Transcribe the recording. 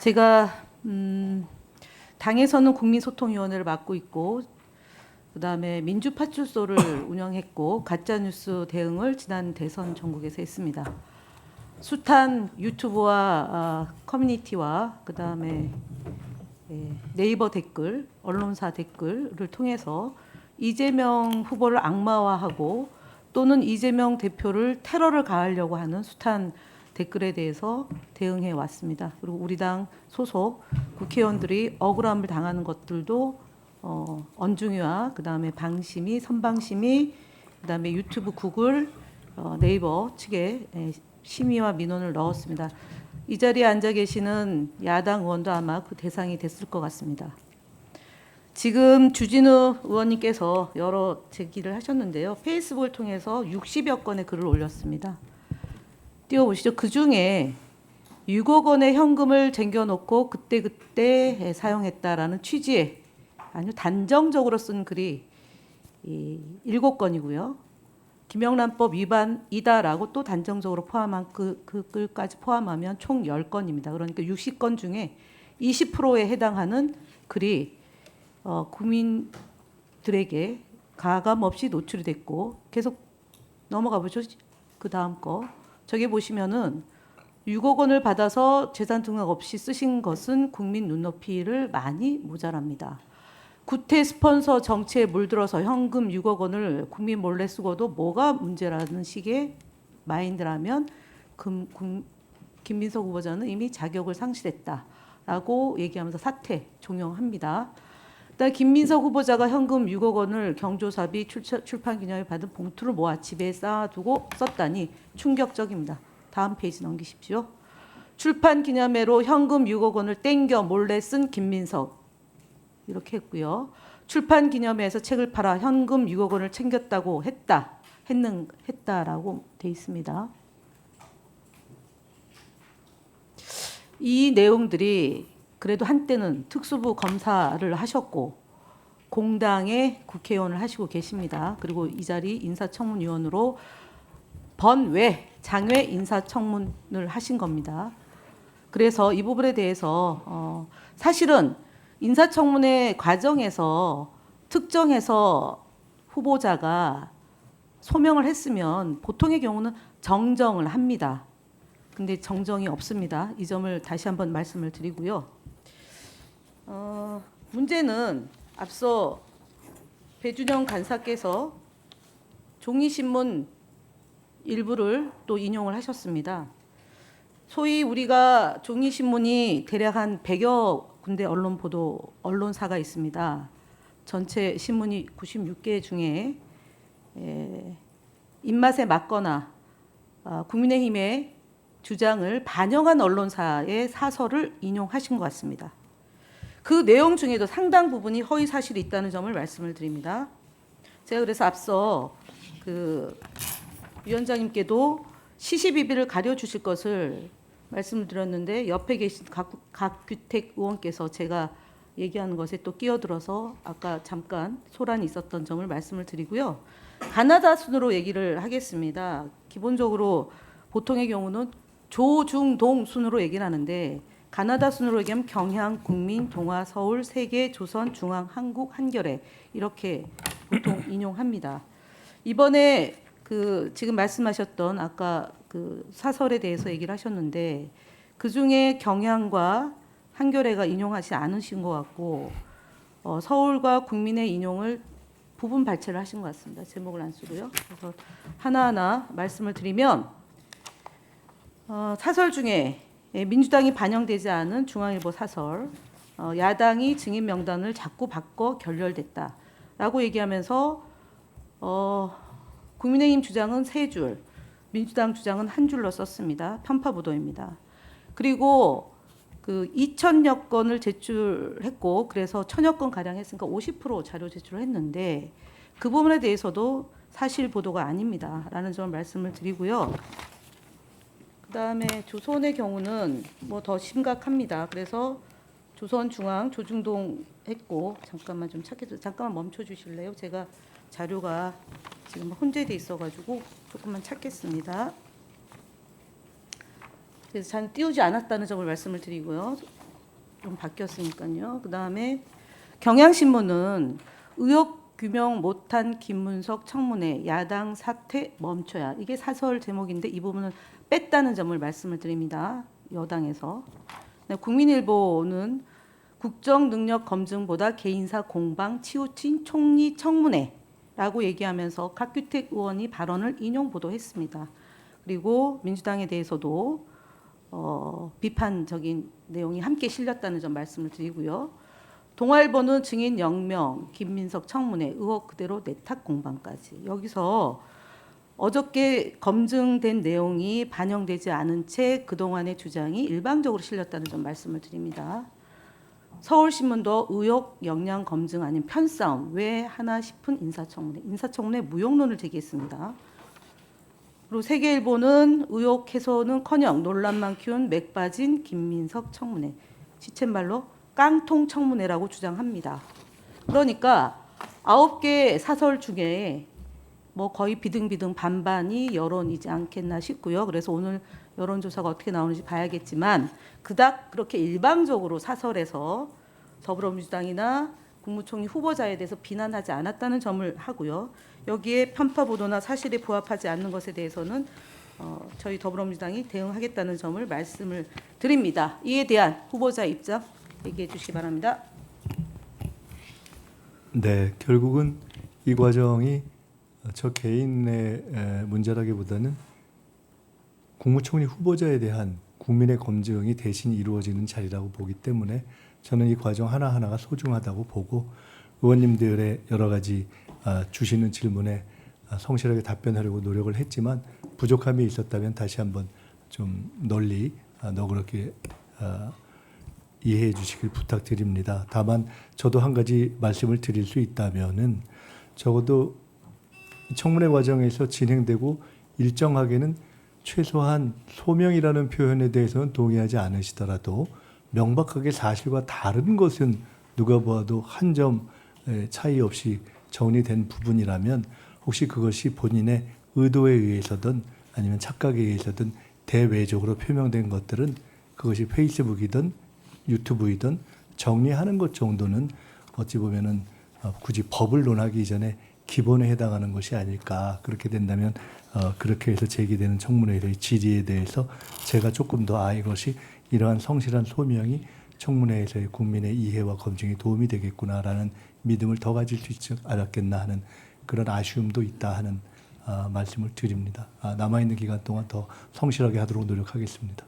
제가 당에서는 국민소통위원회를 맡고 있고, 그다음에 민주파출소를 운영했고, 가짜뉴스 대응을 지난 대선 전국에서 했습니다. 숱한 유튜브와 커뮤니티와 그다음에 네이버 댓글, 언론사 댓글을 통해서 이재명 후보를 악마화하고 또는 이재명 대표를 테러를 가하려고 하는 숱한 댓글에 대해서 대응해 왔습니다. 그리고 우리 당 소속 국회의원들이 억울함을 당하는 것들도 언중이와 그다음에 방심이, 선방심이, 그다음에 유튜브, 구글, 네이버 측에 심의와 민원을 넣었습니다. 이 자리에 앉아 계시는 야당 의원도 아마 그 대상이 됐을 것 같습니다. 지금 주진우 의원님께서 여러 제기를 하셨는데요. 페이스북을 통해서 60여 건의 글을 올렸습니다. 띄워보시죠. 그중에 6억 원의 현금을 쟁겨놓고 그때그때 사용했다라는 취지의 아주 단정적으로 쓴 글이 7건이고요. 김영란법 위반이다라고 또 단정적으로 포함한 그 글까지 포함하면 총 10건입니다. 그러니까 60건 중에 20%에 해당하는 글이 국민들에게 가감 없이 노출이 됐고, 계속 넘어가 보죠. 그 다음 거. 저기 보시면은 6억 원을 받아서 재산 등록 없이 쓰신 것은 국민 눈높이를 많이 모자랍니다. 구태 스폰서 정치에 물들어서 현금 6억 원을 국민 몰래 쓰고도 뭐가 문제라는 식의 마인드라면 김민석 후보자는 이미 자격을 상실했다라고 얘기하면서 사퇴 종용합니다. 일단 김민석 후보자가 현금 6억 원을 경조사비 출판 기념에 받은 봉투를 모아 집에 쌓아두고 썼다니 충격적입니다. 다음 페이지 넘기십시오. 출판 기념회로 현금 6억 원을 땡겨 몰래 쓴 김민석 이렇게 했고요. 출판 기념회에서 책을 팔아 현금 6억 원을 챙겼다고 했다라고 돼 있습니다. 이 내용들이 그래도 한때는 특수부 검사를 하셨고 공당의 국회의원을 하시고 계십니다. 그리고 이 자리 인사청문위원으로 번외 장외 인사청문을 하신 겁니다. 그래서 이 부분에 대해서 사실은 인사청문회 과정에서 특정해서 후보자가 소명을 했으면 보통의 경우는 정정을 합니다. 근데 정정이 없습니다. 이 점을 다시 한번 말씀을 드리고요. 문제는 앞서 배준영 간사께서 종이신문 일부를 또 인용을 하셨습니다. 소위 우리가 종이신문이 대략 한 100여 군데 언론사가 있습니다. 전체 신문이 96개 중에 입맛에 맞거나 국민의힘의 주장을 반영한 언론사의 사설을 인용하신 것 같습니다. 그 내용 중에도 상당 부분이 허위 사실이 있다는 점을 말씀을 드립니다. 제가 그래서 앞서 위원장님께도 시시비비를 가려주실 것을 말씀을 드렸는데 옆에 계신 각규택 의원께서 제가 얘기하는 것에 또 끼어들어서 아까 잠깐 소란이 있었던 점을 말씀을 드리고요. 가나다 순으로 얘기를 하겠습니다. 기본적으로 보통의 경우는 조중동 순으로 얘기를 하는데 가나다 순으로 얘기하면 경향, 국민, 동아, 서울, 세계, 조선, 중앙, 한국, 한겨레 이렇게 보통 인용합니다. 이번에 지금 말씀하셨던 아까 사설에 대해서 얘기를 하셨는데 그 중에 경향과 한겨레가 인용하지 않으신 것 같고 서울과 국민의 인용을 부분 발췌를 하신 것 같습니다. 제목을 안 쓰고요. 그래서 하나하나 말씀을 드리면 사설 중에 민주당이 반영되지 않은 중앙일보 사설, 야당이 증인 명단을 자꾸 바꿔 결렬됐다라고 얘기하면서 국민의힘 주장은 3줄, 민주당 주장은 1줄로 썼습니다. 편파 보도입니다. 그리고 2,000여 건을 제출했고 그래서 1,000여 건 가량 했으니까 50% 자료 제출을 했는데 그 부분에 대해서도 사실 보도가 아닙니다라는 점을 말씀을 드리고요. 그다음에 조선의 경우는 뭐 더 심각합니다. 그래서 조선중앙 조중동 했고 잠깐만 좀 찾겠어요. 잠깐만 멈춰 주실래요? 제가 자료가 지금 혼재돼 있어가지고 조금만 찾겠습니다. 그래서 잘 띄우지 않았다는 점을 말씀을 드리고요. 좀 바뀌었으니까요. 그다음에 경향신문은 의혹 규명 못한 김문석 청문회 야당 사퇴 멈춰야, 이게 사설 제목인데 이 부분은 뺐다는 점을 말씀을 드립니다. 여당에서. 네, 국민일보는 국정 능력 검증보다 개인사 공방 치우친 총리 청문회라고 얘기하면서 박규택 의원이 발언을 인용 보도했습니다. 그리고 민주당에 대해서도 비판적인 내용이 함께 실렸다는 점 말씀을 드리고요. 동아일보는 증인 0명, 김민석 청문회 의혹 그대로 내탁 공방까지. 여기서 어저께 검증된 내용이 반영되지 않은 채 그동안의 주장이 일방적으로 실렸다는 점 말씀을 드립니다. 서울신문도 의혹 역량 검증 아닌 편싸움 왜 하나 싶은 인사청문회 무용론을 제기했습니다. 그리고 세계일보는 의혹 해소는커녕 논란만 키운 맥 빠진 김민석 청문회, 시쳇말로 깡통 청문회라고 주장합니다. 그러니까 9개 사설 중에 뭐 거의 비등비등 반반이 여론이지 않겠나 싶고요. 그래서 오늘 여론조사가 어떻게 나오는지 봐야겠지만 그닥 그렇게 일방적으로 사설에서 더불어민주당이나 국무총리 후보자에 대해서 비난하지 않았다는 점을 하고요. 여기에 편파 보도나 사실에 부합하지 않는 것에 대해서는 저희 더불어민주당이 대응하겠다는 점을 말씀을 드립니다. 이에 대한 후보자 입장 얘기해 주시기 바랍니다. 네, 결국은 이 과정이 저 개인의 문제라기보다는 국무총리 후보자에 대한 국민의 검증이 대신 이루어지는 자리라고 보기 때문에 저는 이 과정 하나하나가 소중하다고 보고 의원님들의 여러 가지 주시는 질문에 성실하게 답변하려고 노력을 했지만 부족함이 있었다면 다시 한번 좀 널리 너그럽게 이해해 주시길 부탁드립니다. 다만 저도 한 가지 말씀을 드릴 수 있다면은 적어도 청문회 과정에서 진행되고 일정하게는 최소한 소명이라는 표현에 대해서는 동의하지 않으시더라도 명백하게 사실과 다른 것은 누가 보아도 한 점 차이 없이 정리된 부분이라면 혹시 그것이 본인의 의도에 의해서든 아니면 착각에 의해서든 대외적으로 표명된 것들은 그것이 페이스북이든 유튜브이든 정리하는 것 정도는 어찌 보면은 굳이 법을 논하기 전에 기본에 해당하는 것이 아닐까. 그렇게 된다면 그렇게 해서 제기되는 청문회의 질의에 대해서 제가 조금 더 이것이 이러한 성실한 소명이 청문회에서의 국민의 이해와 검증에 도움이 되겠구나라는 믿음을 더 가질 수 있지 않았겠나 하는 그런 아쉬움도 있다 하는 말씀을 드립니다. 남아있는 기간 동안 더 성실하게 하도록 노력하겠습니다.